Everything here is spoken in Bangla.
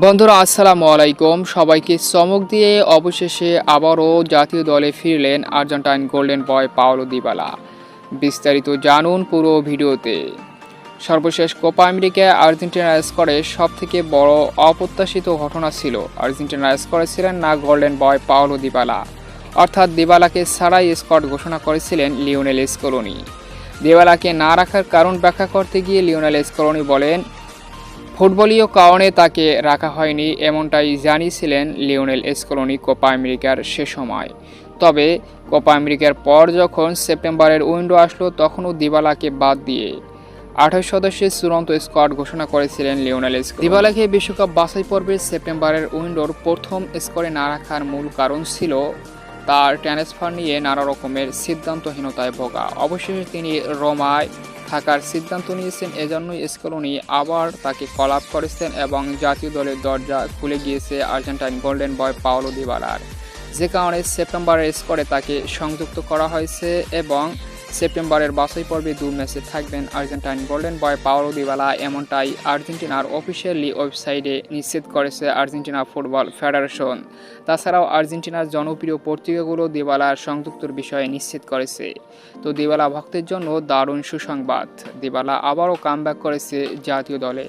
বন্ধুরা আসসালামু আলাইকুম, সবাইকে চমক দিয়ে অবশেষে আবারও জাতীয় দলে ফিরলেন Argentine golden boy Paulo Dybala. বিস্তারিত জানুন পুরো ভিডিওতে। সর্বশেষ কোপা আমেরিকায় আর্জেন্টিনার স্কোয়াডে সবথেকে বড় অপ্রত্যাশিত ঘটনা ছিল আর্জেন্টিনার স্কোয়াডে ছিলেন না গোল্ডেন বয় পাওলো দিবালা, অর্থাৎ দিবালাকে ছাড়াই স্কোয়াড ঘোষণা করেছিলেন লিওনেল স্কলোনি। দিবালাকে না রাখার কারণ ব্যাখ্যা করতে গিয়ে লিওনেল স্কলোনি বলেন, ফুটবলীয় কারণে তাকে রাখা হয়নি, এমনটাই জানিয়েছিলেন লিওনেল স্কলোনি কোপা আমেরিকার সে সময়। তবে কোপা আমেরিকার পর যখন সেপ্টেম্বরের উইন্ডো আসলো তখনও দিবালাকে বাদ দিয়ে 28 সদস্যের চূড়ান্ত স্কোয়াড ঘোষণা করেছিলেন লিওনেল স্কলোনি। দিবালাকে বিশ্বকাপ বাছাই পর্বে সেপ্টেম্বরের উইন্ডোর প্রথম স্কোয়াডে না রাখার মূল কারণ ছিল তার ট্রান্সফার নিয়ে নানা রকমের সিদ্ধান্তহীনতায় ভোগা। অবশেষে তিনি রোমায় থাকার সিদ্ধান্ত নিয়েছেন, এজন্যই স্কলোনি আবার তাকে কল আপ করেছেন এবং জাতীয় দলের দরজা খুলে গিয়েছে আর্জেন্টাইন গোল্ডেন বয় পাওলো দিবালার, যে কারণে সেপ্টেম্বরের স্কোয়াডে তাকে সংযুক্ত করা হয়েছে এবং সেপ্টেম্বরের বাছাই পর্বে 2 ম্যাচে থাকবেন Argentine golden boy Paulo Dybala, এমনটাই আর্জেন্টিনার অফিসিয়ালি ওয়েবসাইটে নিশ্চিত করেছে আর্জেন্টিনা ফুটবল ফেডারেশন। তাছাড়াও আর্জেন্টিনার জনপ্রিয় পত্রিকাগুলো দিবালার সংযুক্তর বিষয়ে নিশ্চিত করেছে। তো দিবালা ভক্তের জন্য দারুণ সুসংবাদ, দিবালা আবারও কামব্যাক করেছে জাতীয় দলে।